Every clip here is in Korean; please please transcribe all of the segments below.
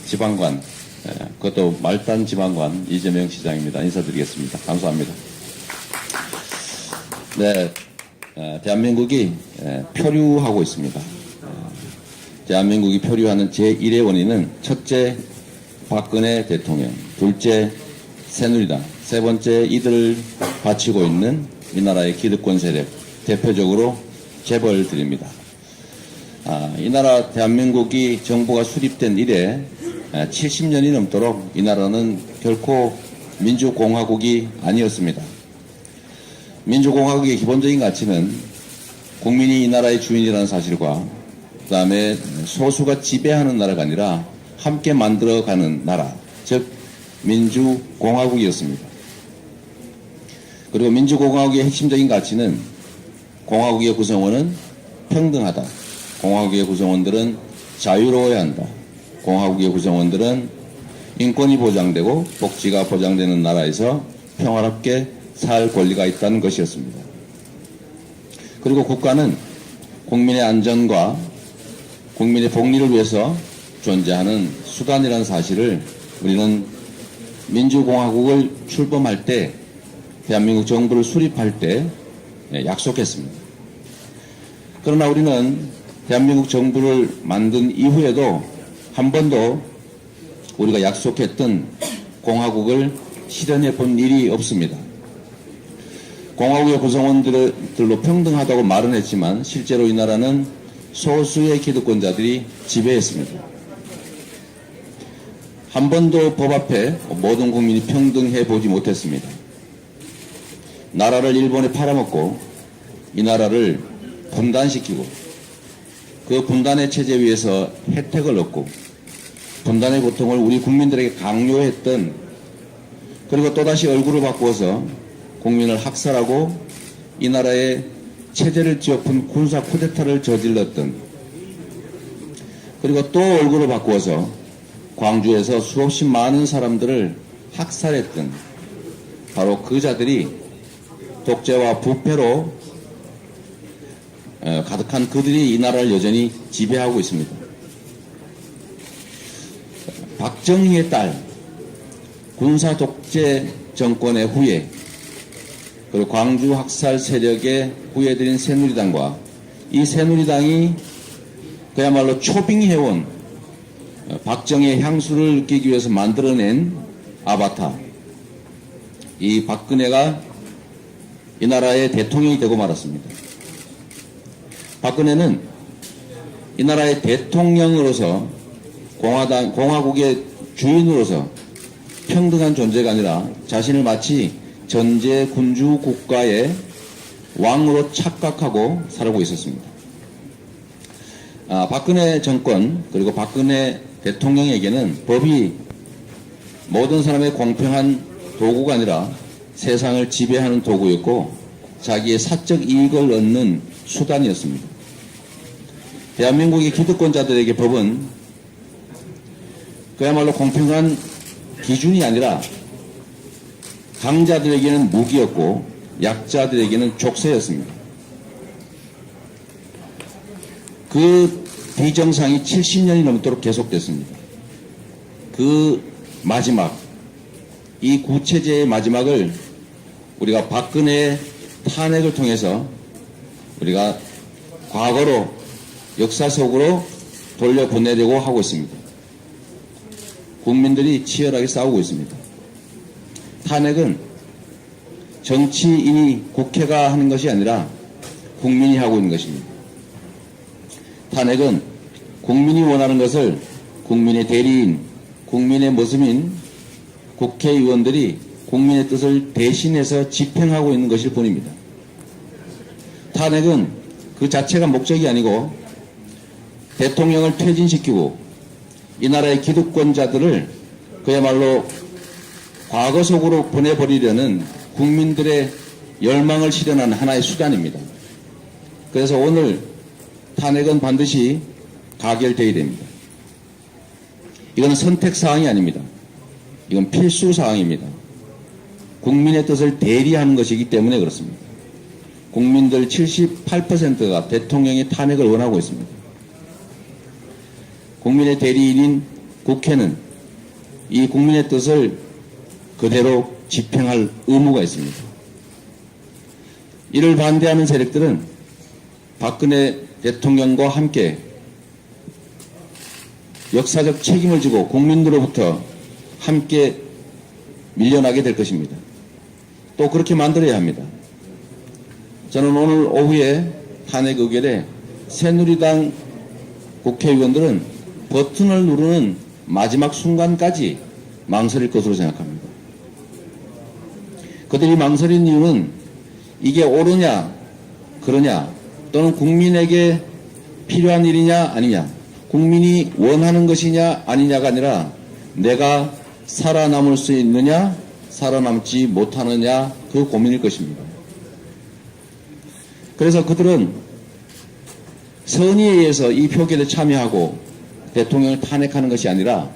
지방관, 그것도 말단 지방관 이재명 시장입니다. 인사드리겠습니다. 감사합니다. 네, 대한민국이 표류하고 있습니다. 대한민국이 표류하는 제1의 원인은 첫째, 박근혜 대통령, 둘째, 새누리당, 세 번째, 이들을 바치고 있는 이 나라의 기득권 세력, 대표적으로 재벌들입니다. 이 나라 대한민국이 정부가 수립된 이래 70년이 넘도록 이 나라는 결코 민주공화국이 아니었습니다. 민주공화국의 기본적인 가치는 국민이 이 나라의 주인이라는 사실과 그 다음에 소수가 지배하는 나라가 아니라 함께 만들어가는 나라, 즉 민주공화국이었습니다. 그리고 민주공화국의 핵심적인 가치는 공화국의 구성원은 평등하다. 공화국의 구성원들은 자유로워야 한다. 공화국의 구성원들은 인권이 보장되고 복지가 보장되는 나라에서 평화롭게 살 권리가 있다는 것이었습니다. 그리고 국가는 국민의 안전과 국민의 복리를 위해서 존재하는 수단이라는 사실을 우리는 민주공화국을 출범할 때, 대한민국 정부를 수립할 때 약속했습니다. 그러나 우리는 대한민국 정부를 만든 이후에도 한 번도 우리가 약속했던 공화국을 실현해 본 일이 없습니다. 공화국의 구성원들로 평등하다고 말은 했지만 실제로 이 나라는 소수의 기득권자들이 지배했습니다. 한 번도 법 앞에 모든 국민이 평등해 보지 못했습니다. 나라를 일본에 팔아먹고 이 나라를 분단시키고 그 분단의 체제 위에서 혜택을 얻고 분단의 고통을 우리 국민들에게 강요했던, 그리고 또다시 얼굴을 바꾸어서 국민을 학살하고 이 나라의 체제를 뒤엎은 군사 쿠데타를 저질렀던, 그리고 또 얼굴을 바꾸어서 광주에서 수없이 많은 사람들을 학살했던 바로 그 자들이 독재와 부패로 가득한 그들이 이 나라를 여전히 지배하고 있습니다. 박정희의 딸, 군사 독재 정권의 후예, 그리고 광주 학살 세력의 후예들인 새누리당과 이 새누리당이 그야말로 초빙해온 박정희의 향수를 느끼기 위해서 만들어낸 아바타, 이 박근혜가 이 나라의 대통령이 되고 말았습니다. 박근혜는 이 나라의 대통령으로서 공화국의 주인으로서 평등한 존재가 아니라 자신을 마치 전제 군주 국가의 왕으로 착각하고 살고 있었습니다. 박근혜 정권 그리고 박근혜 대통령에게는 법이 모든 사람의 공평한 도구가 아니라 세상을 지배하는 도구였고 자기의 사적 이익을 얻는 수단이었습니다. 대한민국의 기득권자들에게 법은 그야말로 공평한 기준이 아니라 강자들에게는 무기였고 약자들에게는 족쇄였습니다. 그 비정상이 70년이 넘도록 계속됐습니다. 그 마지막, 이 구체제의 마지막을 우리가 박근혜의 탄핵을 통해서 우리가 과거로, 역사 속으로 돌려보내려고 하고 있습니다. 국민들이 치열하게 싸우고 있습니다. 탄핵은 정치인이, 국회가 하는 것이 아니라 국민이 하고 있는 것입니다. 탄핵은 국민이 원하는 것을 국민의 대리인, 국민의 모습인 국회의원들이 국민의 뜻을 대신해서 집행하고 있는 것일 뿐입니다. 탄핵은 그 자체가 목적이 아니고 대통령을 퇴진시키고 이 나라의 기득권자들을 그야말로 과거 속으로 보내버리려는 국민들의 열망을 실현하는 하나의 수단입니다. 그래서 오늘 탄핵은 반드시 가결되어야 됩니다. 이건 선택사항이 아닙니다. 이건 필수사항입니다. 국민의 뜻을 대리하는 것이기 때문에 그렇습니다. 국민들 78%가 대통령의 탄핵을 원하고 있습니다. 국민의 대리인인 국회는 이 국민의 뜻을 그대로 집행할 의무가 있습니다. 이를 반대하는 세력들은 박근혜 대통령과 함께 역사적 책임을 지고 국민들로부터 함께 밀려나게 될 것입니다. 또 그렇게 만들어야 합니다. 저는 오늘 오후에 탄핵 의결에 새누리당 국회의원들은 버튼을 누르는 마지막 순간까지 망설일 것으로 생각합니다. 그들이 망설인 이유는 이게 옳으냐, 그러냐, 또는 국민에게 필요한 일이냐, 아니냐, 국민이 원하는 것이냐, 아니냐가 아니라 내가 살아남을 수 있느냐, 살아남지 못하느냐, 그 고민일 것입니다. 그래서 그들은 선의에 의해서 이 표결에 참여하고 대통령을 탄핵하는 것이 아니라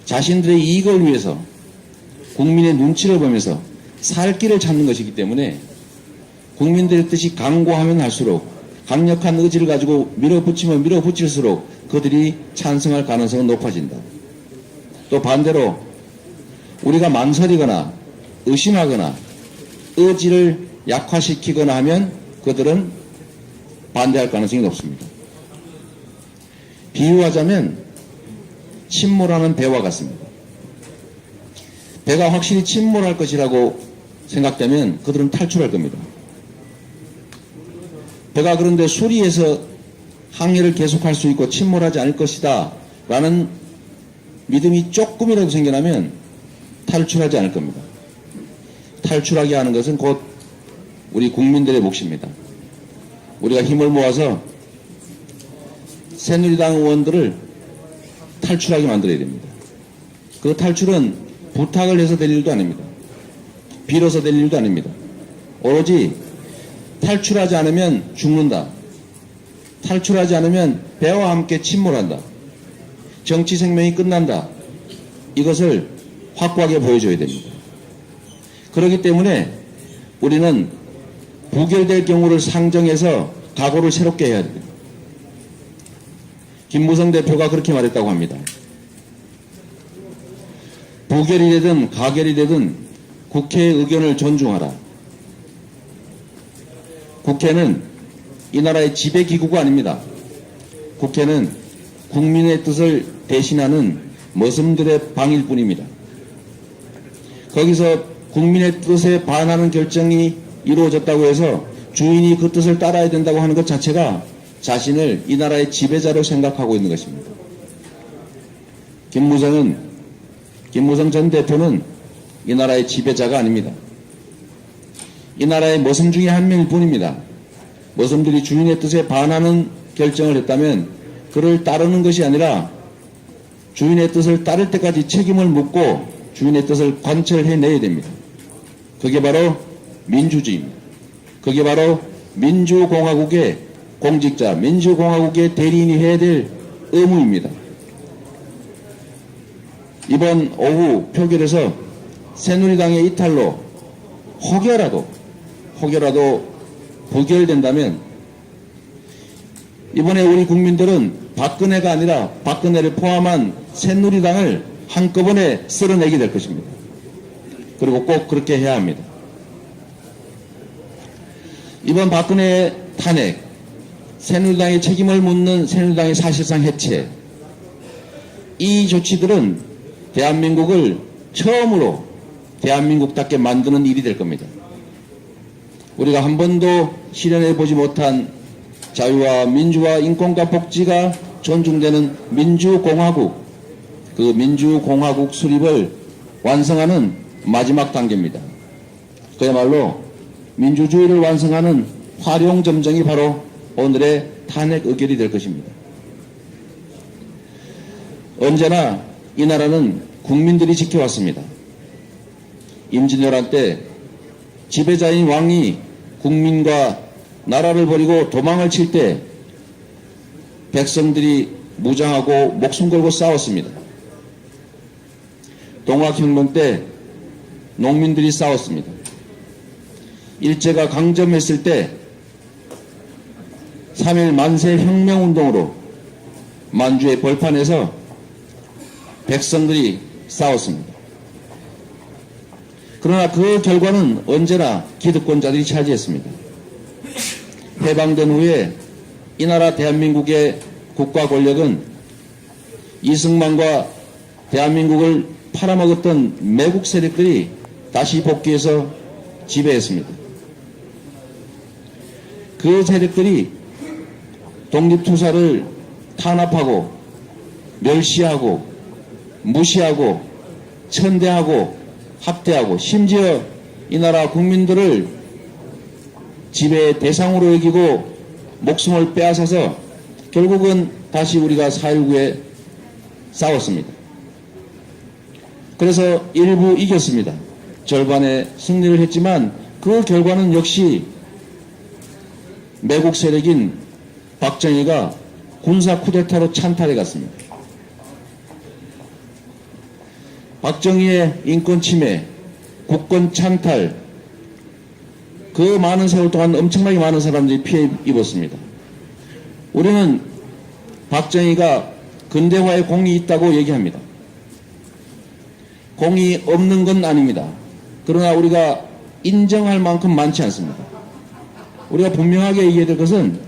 자신들의 이익을 위해서 국민의 눈치를 보면서 살 길을 찾는 것이기 때문에 국민들의 뜻이 강고하면 할수록 강력한 의지를 가지고 밀어붙이면 밀어붙일수록 그들이 찬성할 가능성은 높아진다. 또 반대로 우리가 망설이거나 의심하거나 의지를 약화시키거나 하면 그들은 반대할 가능성이 높습니다. 비유하자면 침몰하는 배와 같습니다. 배가 확실히 침몰할 것이라고 생각되면 그들은 탈출할 겁니다. 배가 그런데 수리해서 항해를 계속할 수 있고 침몰하지 않을 것이다 라는 믿음이 조금이라도 생겨나면 탈출하지 않을 겁니다. 탈출하게 하는 것은 곧 우리 국민들의 몫입니다. 우리가 힘을 모아서 새누리당 의원들을 탈출하게 만들어야 됩니다. 그 탈출은 부탁을 해서 될 일도 아닙니다. 빌어서 될 일도 아닙니다. 오로지 탈출하지 않으면 죽는다. 탈출하지 않으면 배와 함께 침몰한다. 정치 생명이 끝난다. 이것을 확고하게 보여줘야 됩니다. 그렇기 때문에 우리는 부결될 경우를 상정해서 각오를 새롭게 해야 됩니다. 김무성 대표가 그렇게 말했다고 합니다. 부결이 되든 가결이 되든 국회의 의견을 존중하라. 국회는 이 나라의 지배기구가 아닙니다. 국회는 국민의 뜻을 대신하는 머슴들의 방일 뿐입니다. 거기서 국민의 뜻에 반하는 결정이 이루어졌다고 해서 주인이 그 뜻을 따라야 된다고 하는 것 자체가 자신을 이 나라의 지배자로 생각하고 있는 것입니다. 김무성 전 대표는 이 나라의 지배자가 아닙니다. 이 나라의 머슴 중에 한 명일 뿐입니다. 머슴들이 주인의 뜻에 반하는 결정을 했다면 그를 따르는 것이 아니라 주인의 뜻을 따를 때까지 책임을 묻고 주인의 뜻을 관철해내야 됩니다. 그게 바로 민주주의입니다. 그게 바로 민주공화국의 공직자, 민주공화국의 대리인이 해야 될 의무입니다. 이번 오후 표결에서 새누리당의 이탈로 혹여라도 부결된다면 이번에 우리 국민들은 박근혜가 아니라 박근혜를 포함한 새누리당을 한꺼번에 쓸어내게 될 것입니다. 그리고 꼭 그렇게 해야 합니다. 이번 박근혜 탄핵, 새누리당의 책임을 묻는 새누리당의 사실상 해체, 이 조치들은 대한민국을 처음으로 대한민국답게 만드는 일이 될 겁니다. 우리가 한 번도 실현해보지 못한 자유와 민주와 인권과 복지가 존중되는 민주공화국, 그 민주공화국 수립을 완성하는 마지막 단계입니다. 그야말로 민주주의를 완성하는 활용점정이 바로 오늘의 탄핵 의결이 될 것입니다. 언제나 이 나라는 국민들이 지켜왔습니다. 임진왜란 때 지배자인 왕이 국민과 나라를 버리고 도망을 칠 때 백성들이 무장하고 목숨 걸고 싸웠습니다. 동학혁명 때 농민들이 싸웠습니다. 일제가 강점했을 때 3.1 만세 혁명운동으로 만주의 벌판에서 백성들이 싸웠습니다. 그러나 그 결과는 언제나 기득권자들이 차지했습니다. 해방된 후에 이 나라 대한민국의 국가 권력은 이승만과 대한민국을 팔아먹었던 매국 세력들이 다시 복귀해서 지배했습니다. 그 세력들이 독립투사를 탄압하고 멸시하고 무시하고 천대하고 학대하고 심지어 이 나라 국민들을 지배의 대상으로 여기고 목숨을 빼앗아서 결국은 다시 우리가 4.19에 싸웠습니다. 그래서 일부 이겼습니다. 절반의 승리를 했지만 그 결과는 역시 매국 세력인 박정희가 군사 쿠데타로 찬탈해 갔습니다. 박정희의 인권 침해, 국권 찬탈, 그 많은 세월 동안 엄청나게 많은 사람들이 피해 입었습니다. 우리는 박정희가 근대화에 공이 있다고 얘기합니다. 공이 없는 건 아닙니다. 그러나 우리가 인정할 만큼 많지 않습니다. 우리가 분명하게 얘기해야 될 것은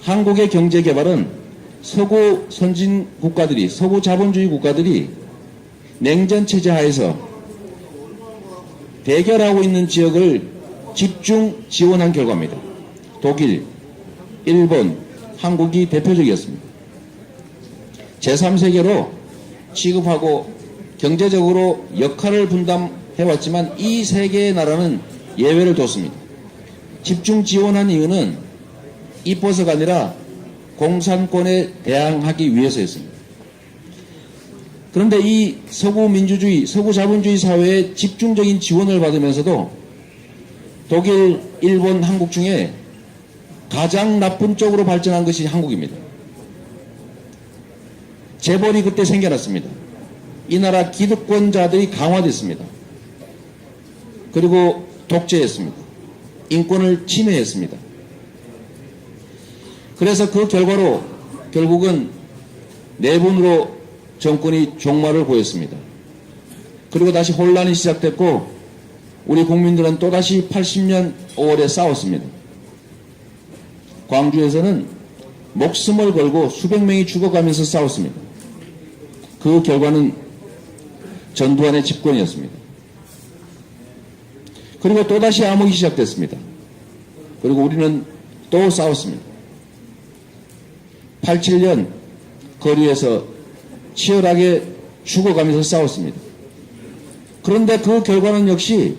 한국의 경제 개발은 서구 선진 국가들이, 서구 자본주의 국가들이 냉전 체제 하에서 대결하고 있는 지역을 집중 지원한 결과입니다. 독일, 일본, 한국이 대표적이었습니다. 제3세계로 취급하고 경제적으로 역할을 분담해왔지만 이 세 개의 나라는 예외를 뒀습니다. 집중 지원한 이유는 이뻐서가 아니라 공산권에 대항하기 위해서였습니다. 그런데 이 서구 민주주의, 서구 자본주의 사회의 집중적인 지원을 받으면서도 독일, 일본, 한국 중에 가장 나쁜 쪽으로 발전한 것이 한국입니다. 재벌이 그때 생겨났습니다. 이 나라 기득권자들이 강화됐습니다. 그리고 독재했습니다. 인권을 침해했습니다. 그래서 그 결과로 결국은 내분으로 정권이 종말을 보였습니다. 그리고 다시 혼란이 시작됐고 우리 국민들은 또다시 80년 5월에 싸웠습니다. 광주에서는 목숨을 걸고 수백 명이 죽어가면서 싸웠습니다. 그 결과는 전두환의 집권이었습니다. 그리고 또다시 암흑이 시작됐습니다. 그리고 우리는 또 싸웠습니다. 87년 거리에서 치열하게 죽어가면서 싸웠습니다. 그런데 그 결과는 역시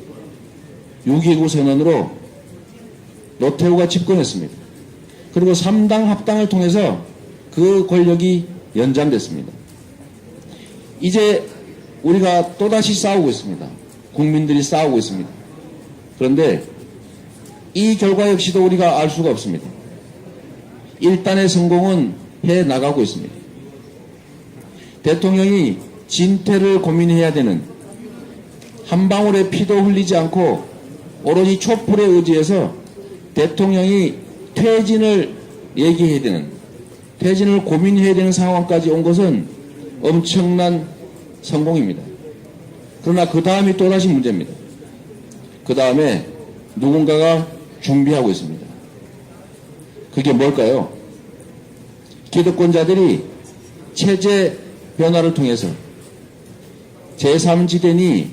6.29 선언으로 노태우가 집권했습니다. 그리고 3당 합당을 통해서 그 권력이 연장됐습니다. 이제 우리가 또다시 싸우고 있습니다. 국민들이 싸우고 있습니다. 그런데 이 결과 역시도 우리가 알 수가 없습니다. 일단의 성공은 해 나가고 있습니다. 대통령이 진퇴를 고민해야 되는, 한 방울의 피도 흘리지 않고 오로지 촛불에 의지해서 대통령이 퇴진을 얘기해야 되는, 퇴진을 고민해야 되는 상황까지 온 것은 엄청난 성공입니다. 그러나 그 다음이 또다시 문제입니다. 그 다음에 누군가가 준비하고 있습니다. 그게 뭘까요? 기득권자들이 체제 변화를 통해서 제3지대니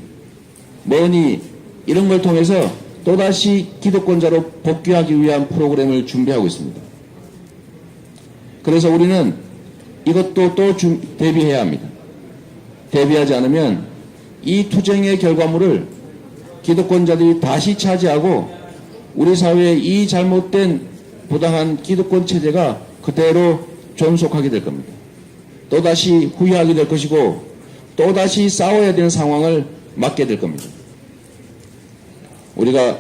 뭐니 이런 걸 통해서 또다시 기득권자로 복귀하기 위한 프로그램을 준비하고 있습니다. 그래서 우리는 이것도 또 대비해야 합니다. 대비하지 않으면 이 투쟁의 결과물을 기득권자들이 다시 차지하고 우리 사회의 이 잘못된 부당한 기득권 체제가 그대로 존속하게 될 겁니다. 또다시 후회하게 될 것이고 또다시 싸워야 되는 상황을 맞게 될 겁니다. 우리가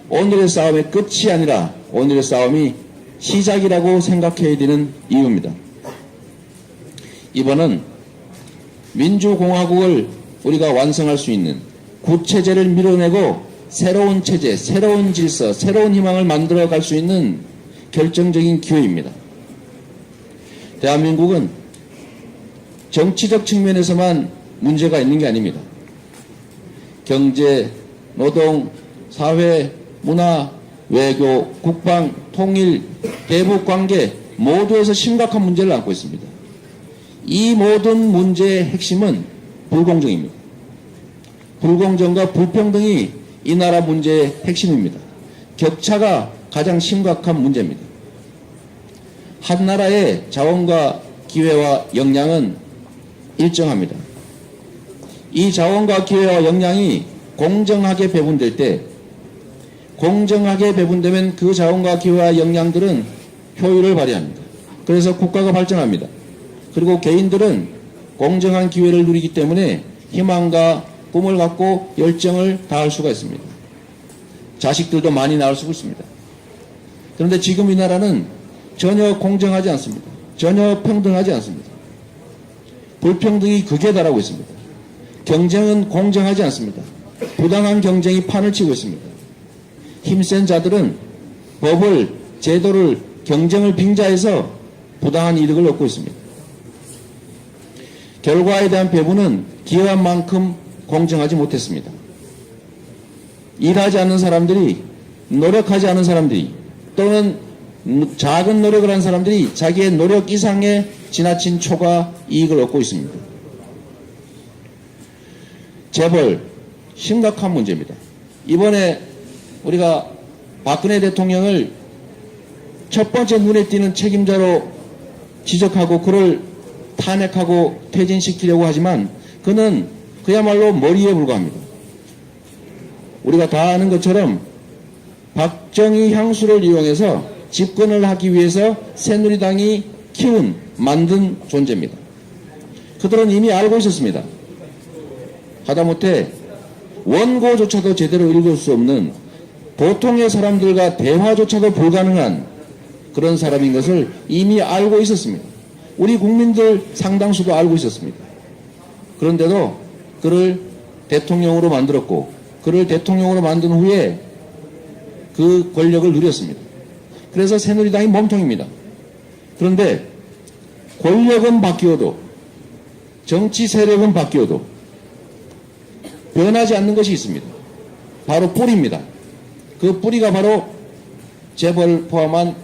오늘의 싸움의 끝이 아니라 오늘의 싸움이 시작이라고 생각해야 되는 이유입니다. 이번은 민주공화국을 우리가 완성할 수 있는 구체제를 밀어내고 새로운 체제, 새로운 질서, 새로운 희망을 만들어갈 수 있는 결정적인 기회입니다. 대한민국은 정치적 측면에서만 문제가 있는 게 아닙니다. 경제, 노동, 사회, 문화, 외교, 국방, 통일, 대북 관계 모두에서 심각한 문제를 안고 있습니다. 이 모든 문제의 핵심은 불공정입니다. 불공정과 불평등이 이 나라 문제의 핵심입니다. 격차가 가장 심각한 문제입니다. 한 나라의 자원과 기회와 역량은 일정합니다. 이 자원과 기회와 역량이 공정하게 배분될 때, 공정하게 배분되면 그 자원과 기회와 역량들은 효율을 발휘합니다. 그래서 국가가 발전합니다. 그리고 개인들은 공정한 기회를 누리기 때문에 희망과 꿈을 갖고 열정을 다할 수가 있습니다. 자식들도 많이 낳을 수가 있습니다. 그런데 지금 이 나라는 전혀 공정하지 않습니다. 전혀 평등하지 않습니다. 불평등이 극에 달하고 있습니다. 경쟁은 공정하지 않습니다. 부당한 경쟁이 판을 치고 있습니다. 힘센 자들은 법을, 제도를, 경쟁을 빙자해서 부당한 이득을 얻고 있습니다. 결과에 대한 배분은 기여한 만큼 공정하지 못했습니다. 일하지 않는 사람들이, 노력하지 않은 사람들이, 또는 작은 노력을 한 사람들이 자기의 노력 이상의 지나친 초과 이익을 얻고 있습니다. 재벌, 심각한 문제입니다. 이번에 우리가 박근혜 대통령을 첫 번째 눈에 띄는 책임자로 지적하고 그를 탄핵하고 퇴진시키려고 하지만 그는 그야말로 머리에 불과합니다. 우리가 다 아는 것처럼 박정희 향수를 이용해서 집권을 하기 위해서 새누리당이 만든 존재입니다. 그들은 이미 알고 있었습니다. 하다못해 원고조차도 제대로 읽을 수 없는 보통의 사람들과 대화조차도 불가능한 그런 사람인 것을 이미 알고 있었습니다. 우리 국민들 상당수도 알고 있었습니다. 그런데도 그를 대통령으로 만들었고 그를 대통령으로 만든 후에 그 권력을 누렸습니다. 그래서 새누리당이 몸통입니다. 그런데 권력은 바뀌어도 정치 세력은 바뀌어도 변하지 않는 것이 있습니다. 바로 뿌리입니다. 그 뿌리가 바로 재벌 포함한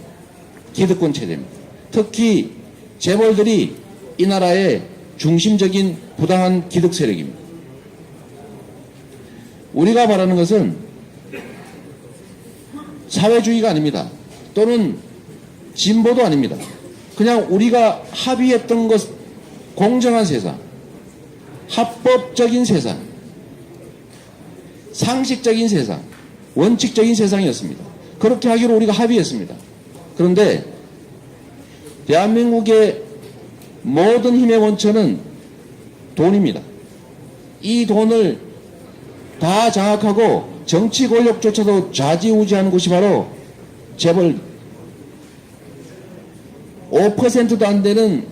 기득권 체제입니다. 특히 재벌들이 이 나라의 중심적인 부당한 기득 세력입니다. 우리가 말하는 것은 사회주의가 아닙니다. 또는 진보도 아닙니다. 그냥 우리가 합의했던 것, 공정한 세상, 합법적인 세상, 상식적인 세상, 원칙적인 세상이었습니다. 그렇게 하기로 우리가 합의했습니다. 그런데 대한민국의 모든 힘의 원천은 돈입니다. 이 돈을 다 장악하고 정치 권력조차도 좌지우지하는 곳이 바로 재벌 5%도 안 되는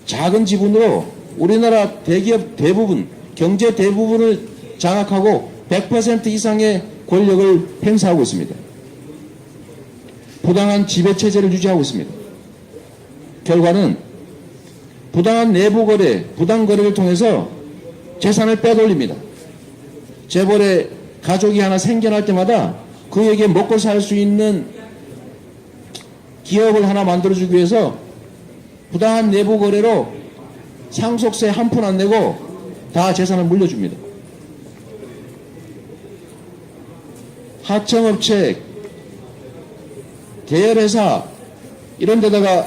작은 지분으로 우리나라 대기업 대부분, 경제 대부분을 장악하고 100% 이상의 권력을 행사하고 있습니다. 부당한 지배체제를 유지하고 있습니다. 결과는 부당한 내부 거래, 부당 거래를 통해서 재산을 빼돌립니다. 재벌의 가족이 하나 생겨날 때마다 그에게 먹고 살 수 있는 기업을 하나 만들어주기 위해서 부당한 내부 거래로 상속세 한 푼 안 내고 다 재산을 물려줍니다. 하청업체, 계열회사 이런 데다가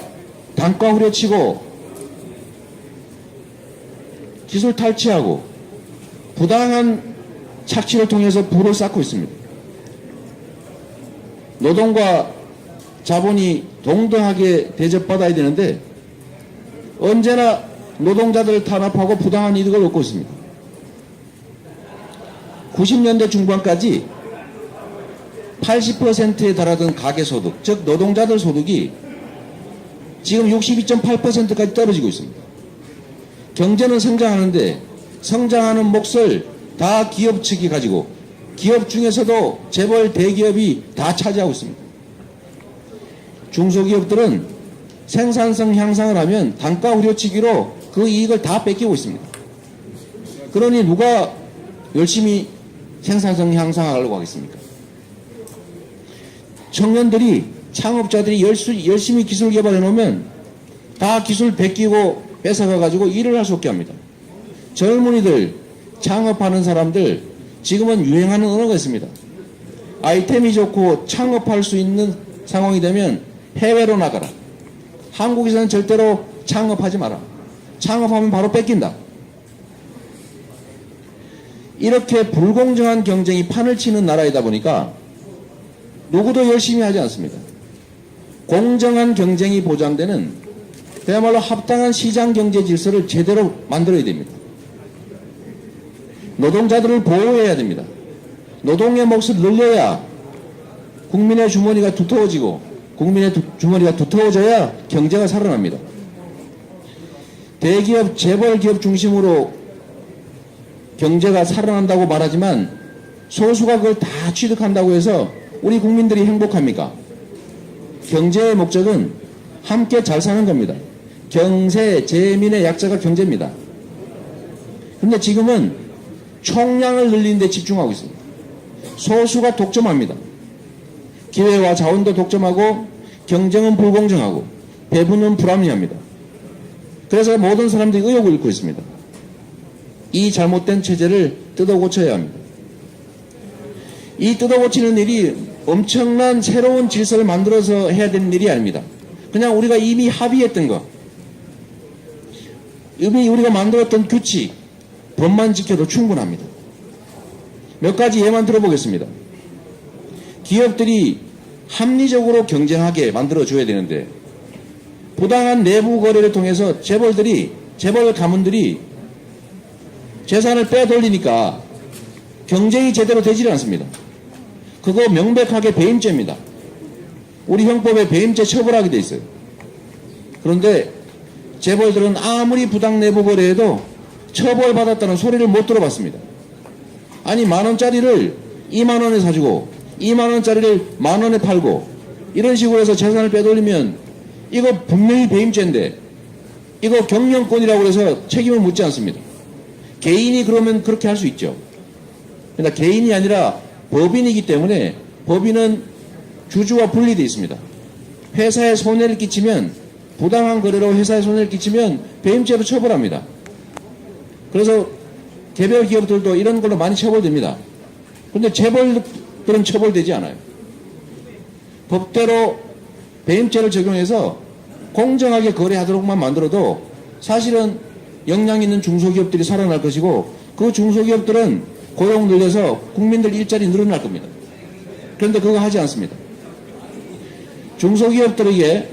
단가 후려치고 기술 탈취하고 부당한 착취를 통해서 부를 쌓고 있습니다. 노동과 자본이 동등하게 대접받아야 되는데 언제나 노동자들을 탄압하고 부당한 이득을 얻고 있습니다. 90년대 중반까지 80%에 달하던 가계소득, 즉 노동자들 소득이 지금 62.8%까지 떨어지고 있습니다. 경제는 성장하는데 성장하는 몫을 다 기업 측이 가지고 기업 중에서도 재벌 대기업이 다 차지하고 있습니다. 중소기업들은 생산성 향상을 하면 단가 후려치기로 그 이익을 다 뺏기고 있습니다. 그러니 누가 열심히 생산성 향상하려고 하겠습니까? 청년들이, 창업자들이 열심히 기술 개발해 놓으면 다 기술 베끼고 뺏어가가지고 일을 할 수 없게 합니다. 젊은이들, 창업하는 사람들, 지금은 유행하는 언어가 있습니다. 아이템이 좋고 창업할 수 있는 상황이 되면 해외로 나가라. 한국에서는 절대로 창업하지 마라. 창업하면 바로 뺏긴다. 이렇게 불공정한 경쟁이 판을 치는 나라이다 보니까 누구도 열심히 하지 않습니다. 공정한 경쟁이 보장되는 그야말로 합당한 시장 경제 질서를 제대로 만들어야 됩니다. 노동자들을 보호해야 됩니다. 노동의 몫을 늘려야 국민의 주머니가 두터워지고 국민의 주머니가 두터워져야 경제가 살아납니다. 대기업, 재벌 기업 중심으로 경제가 살아난다고 말하지만 소수가 그걸 다 취득한다고 해서 우리 국민들이 행복합니까? 경제의 목적은 함께 잘 사는 겁니다. 경세, 재민의 약자가 경제입니다. 그런데 지금은 총량을 늘리는 데 집중하고 있습니다. 소수가 독점합니다. 기회와 자원도 독점하고 경쟁은 불공정하고 배분은 불합리합니다. 그래서 모든 사람들이 의욕을 잃고 있습니다. 이 잘못된 체제를 뜯어 고쳐야 합니다. 이 뜯어 고치는 일이 엄청난 새로운 질서를 만들어서 해야 되는 일이 아닙니다. 그냥 우리가 이미 합의했던 거, 이미 우리가 만들었던 규칙, 법만 지켜도 충분합니다. 몇 가지 예만 들어보겠습니다. 기업들이 합리적으로 경쟁하게 만들어줘야 되는데 부당한 내부 거래를 통해서 재벌 가문들이 재산을 빼돌리니까 경쟁이 제대로 되질 않습니다. 그거 명백하게 배임죄입니다. 우리 형법에 배임죄 처벌하게 돼 있어요. 그런데 재벌들은 아무리 부당 내부 거래해도 처벌받았다는 소리를 못 들어봤습니다. 아니, 10,000원짜리를 20,000원에 사주고 20,000원짜리를 10,000원에 팔고 이런 식으로 해서 재산을 빼돌리면 이거 분명히 배임죄인데 이거 경영권이라고 해서 책임을 묻지 않습니다. 개인이 그러면 그렇게 할 수 있죠. 그러니까 개인이 아니라 법인이기 때문에 법인은 주주와 분리되어 있습니다. 회사에 손해를 끼치면, 부당한 거래로 회사에 손해를 끼치면 배임죄로 처벌합니다. 그래서 개별 기업들도 이런 걸로 많이 처벌됩니다. 그런데 재벌들은 처벌되지 않아요. 법대로 배임죄를 적용해서 공정하게 거래하도록만 만들어도 사실은 역량 있는 중소기업들이 살아날 것이고 그 중소기업들은 고용 늘려서 국민들 일자리 늘어날 겁니다. 그런데 그거 하지 않습니다. 중소기업들에게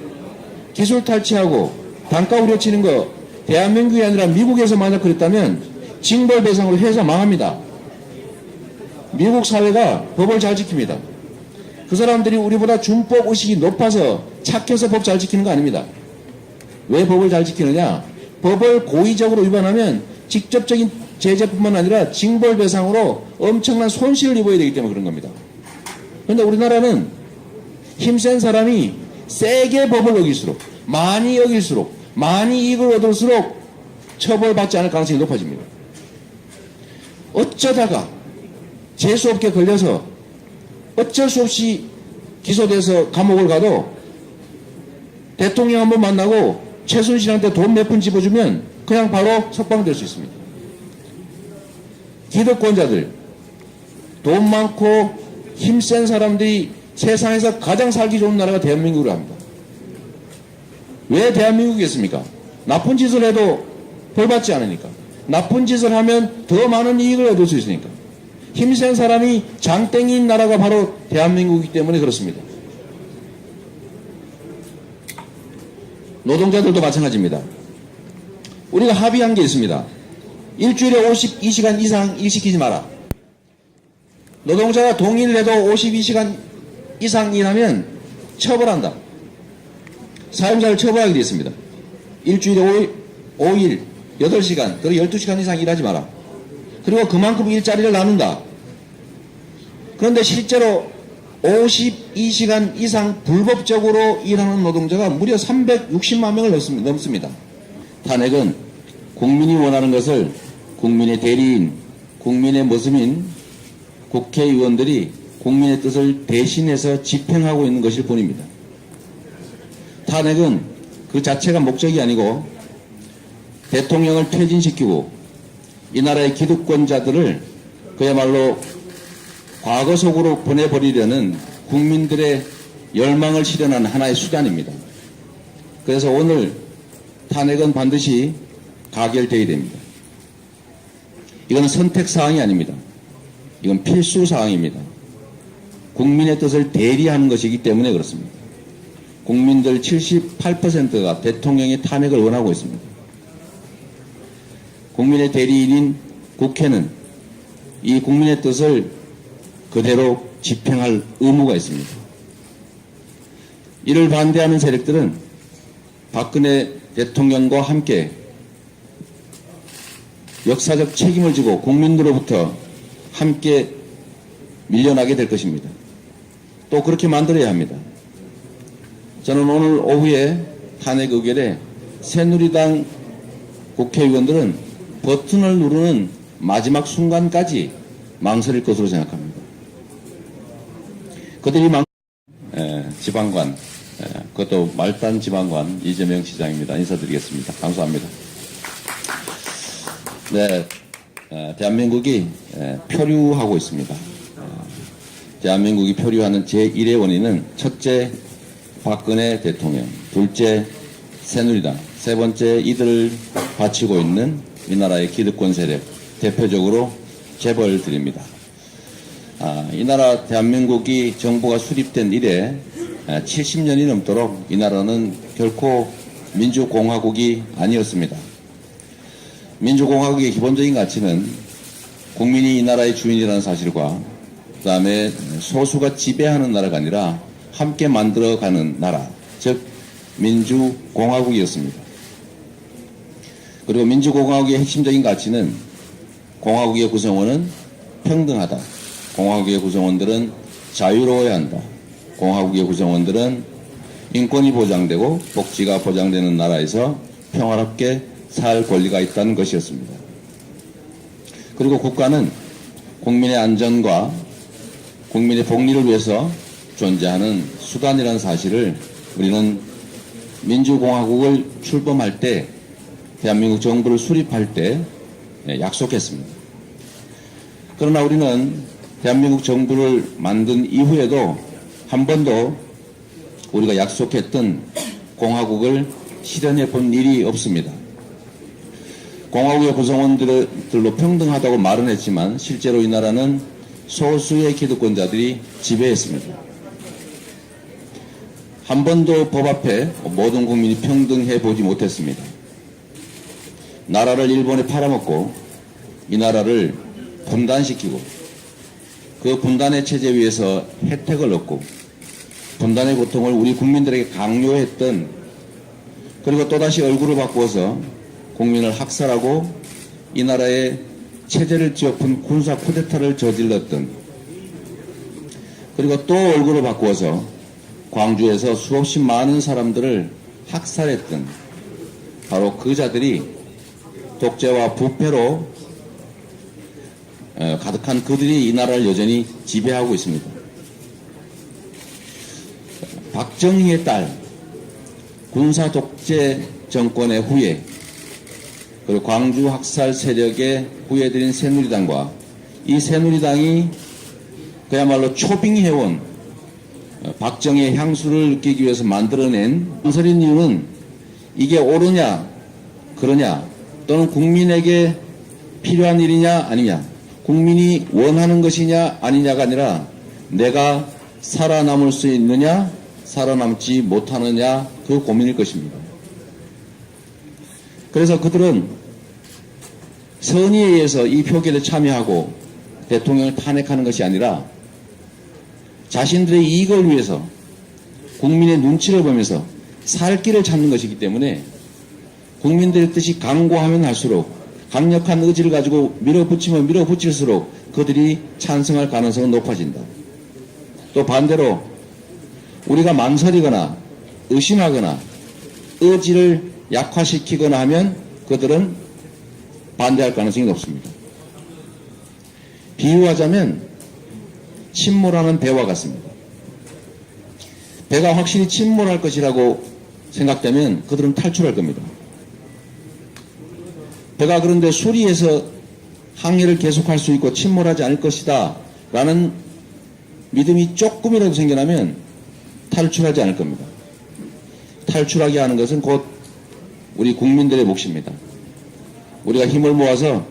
기술 탈취하고 단가 우려치는 거 대한민국이 아니라 미국에서 만약 그랬다면 징벌 대상으로 회사 망합니다. 미국 사회가 법을 잘 지킵니다. 그 사람들이 우리보다 준법 의식이 높아서 착해서 법 잘 지키는 거 아닙니다. 왜 법을 잘 지키느냐? 법을 고의적으로 위반하면 직접적인 제재뿐만 아니라 징벌 대상으로 엄청난 손실을 입어야 되기 때문에 그런 겁니다. 그런데 우리나라는 힘센 사람이 세게 법을 어길수록, 많이 어길수록, 많이 이익을 얻을수록 처벌받지 않을 가능성이 높아집니다. 어쩌다가 재수없게 걸려서 어쩔 수 없이 기소돼서 감옥을 가도 대통령 한번 만나고 최순실한테 돈 몇 푼 집어주면 그냥 바로 석방될 수 있습니다. 기득권자들, 돈 많고 힘센 사람들이 세상에서 가장 살기 좋은 나라가 대한민국으로 합니다. 왜 대한민국이겠습니까? 나쁜 짓을 해도 벌받지 않으니까. 나쁜 짓을 하면 더 많은 이익을 얻을 수 있으니까. 힘센 사람이 장땡이인 나라가 바로 대한민국이기 때문에 그렇습니다. 노동자들도 마찬가지입니다. 우리가 합의한 게 있습니다. 일주일에 52시간 이상 일시키지 마라. 노동자가 동의를 해도 52시간 이상 일하면 처벌한다. 사용자를 처벌하게 되어 있습니다. 일주일에 5일, 8시간, 그리고 12시간 이상 일하지 마라. 그리고 그만큼 일자리를 나눈다. 그런데 실제로 52시간 이상 불법적으로 일하는 노동자가 무려 360만 명을 넘습니다. 탄핵은 국민이 원하는 것을 국민의 대리인, 국민의 모습인 국회의원들이 국민의 뜻을 대신해서 집행하고 있는 것일 뿐입니다. 탄핵은 그 자체가 목적이 아니고 대통령을 퇴진시키고 이 나라의 기득권자들을 그야말로 과거 속으로 보내버리려는 국민들의 열망을 실현하는 하나의 수단입니다. 그래서 오늘 탄핵은 반드시 가결되어야 됩니다. 이건 선택사항이 아닙니다. 이건 필수사항입니다. 국민의 뜻을 대리하는 것이기 때문에 그렇습니다. 국민들 78%가 대통령의 탄핵을 원하고 있습니다. 국민의 대리인인 국회는 이 국민의 뜻을 그대로 집행할 의무가 있습니다. 이를 반대하는 세력들은 박근혜 대통령과 함께 역사적 책임을 지고 국민들로부터 함께 밀려나게 될 것입니다. 또 그렇게 만들어야 합니다. 저는 오늘 오후에 탄핵 의결에 새누리당 국회의원들은 버튼을 누르는 마지막 순간까지 망설일 것으로 생각합니다. 그들이 지방관, 그것도 말단 지방관 이재명 시장입니다. 인사드리겠습니다. 감사합니다. 네, 대한민국이 표류하고 있습니다. 대한민국이 표류하는 제1의 원인은 첫째, 박근혜 대통령, 둘째, 새누리당, 세 번째, 이들을 바치고 있는 이 나라의 기득권 세력, 대표적으로 재벌들입니다. 이 나라 대한민국이 정부가 수립된 이래 70년이 넘도록 이 나라는 결코 민주공화국이 아니었습니다. 민주공화국의 기본적인 가치는 국민이 이 나라의 주인이라는 사실과 그 다음에 소수가 지배하는 나라가 아니라 함께 만들어가는 나라, 즉 민주공화국이었습니다. 그리고 민주공화국의 핵심적인 가치는 공화국의 구성원은 평등하다. 공화국의 구성원들은 자유로워야 한다. 공화국의 구성원들은 인권이 보장되고 복지가 보장되는 나라에서 평화롭게 살 권리가 있다는 것이었습니다. 그리고 국가는 국민의 안전과 국민의 복리를 위해서 존재하는 수단이라는 사실을 우리는 민주공화국을 출범할 때, 대한민국 정부를 수립할 때 약속했습니다. 그러나 우리는 대한민국 정부를 만든 이후에도 한 번도 우리가 약속했던 공화국을 실현해 본 일이 없습니다. 공화국의 구성원들로 평등하다고 말은 했지만 실제로 이 나라는 소수의 기득권자들이 지배했습니다. 한 번도 법 앞에 모든 국민이 평등해 보지 못했습니다. 나라를 일본에 팔아먹고 이 나라를 분단시키고 그 분단의 체제 위에서 혜택을 얻고 분단의 고통을 우리 국민들에게 강요했던, 그리고 또다시 얼굴을 바꾸어서 국민을 학살하고 이 나라의 체제를 뒤엎은 군사 쿠데타를 저질렀던, 그리고 또 얼굴을 바꾸어서 광주에서 수없이 많은 사람들을 학살했던 바로 그 자들이 독재와 부패로 가득한 그들이 이 나라를 여전히 지배하고 있습니다. 박정희의 딸, 군사 독재 정권의 후예, 그리고 광주 학살 세력의 후예들인 새누리당과 이 새누리당이 그야말로 초빙해온 박정희의 향수를 느끼기 위해서 만들어낸 망설인 이유는 이게 옳으냐 그러냐, 또는 국민에게 필요한 일이냐 아니냐, 국민이 원하는 것이냐 아니냐가 아니라 내가 살아남을 수 있느냐 살아남지 못하느냐, 그 고민일 것입니다. 그래서 그들은 선의에 의해서 이 표결에 참여하고 대통령을 탄핵하는 것이 아니라 자신들의 이익을 위해서 국민의 눈치를 보면서 살 길을 찾는 것이기 때문에 국민들의 뜻이 강고하면 할수록, 강력한 의지를 가지고 밀어붙이면 밀어붙일수록 그들이 찬성할 가능성은 높아진다. 또 반대로 우리가 망설이거나 의심하거나 의지를 약화시키거나 하면 그들은 반대할 가능성이 높습니다. 비유하자면 침몰하는 배와 같습니다. 배가 확실히 침몰할 것이라고 생각되면 그들은 탈출할 겁니다. 배가 그런데 수리해서 항해를 계속할 수 있고 침몰하지 않을 것이다 라는 믿음이 조금이라도 생겨나면 탈출하지 않을 겁니다. 탈출하게 하는 것은 곧 우리 국민들의 몫입니다. 우리가 힘을 모아서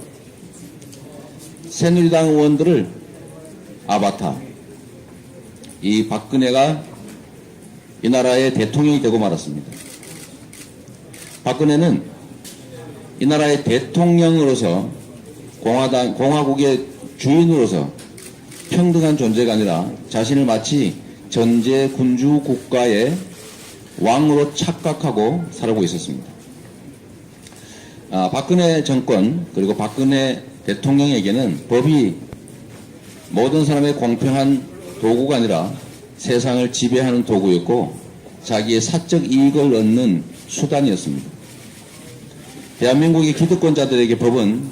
새누리당 의원들을 아바타, 이 박근혜가 이 나라의 대통령이 되고 말았습니다. 박근혜는 이 나라의 대통령으로서 공화국의 주인으로서 평등한 존재가 아니라 자신을 마치 전제 군주 국가의 왕으로 착각하고 살아오고 있었습니다. 박근혜 정권 그리고 박근혜 대통령에게는 법이 모든 사람의 공평한 도구가 아니라 세상을 지배하는 도구였고 자기의 사적 이익을 얻는 수단이었습니다. 대한민국의 기득권자들에게 법은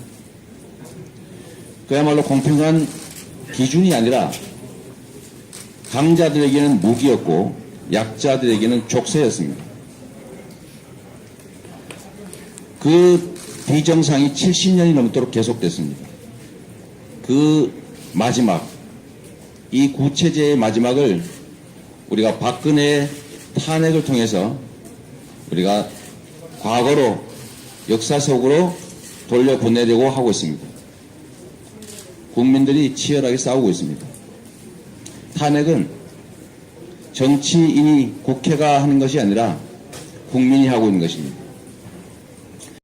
그야말로 공평한 기준이 아니라 강자들에게는 무기였고 약자들에게는 족쇄였습니다. 그 비정상이 70년이 넘도록 계속됐습니다. 그 마지막, 이 구체제의 마지막을 우리가 박근혜의 탄핵을 통해서 우리가 과거로 역사 속으로 돌려보내려고 하고 있습니다. 국민들이 치열하게 싸우고 있습니다. 탄핵은 정치인이 국회가 하는 것이 아니라 국민이 하고 있는 것입니다.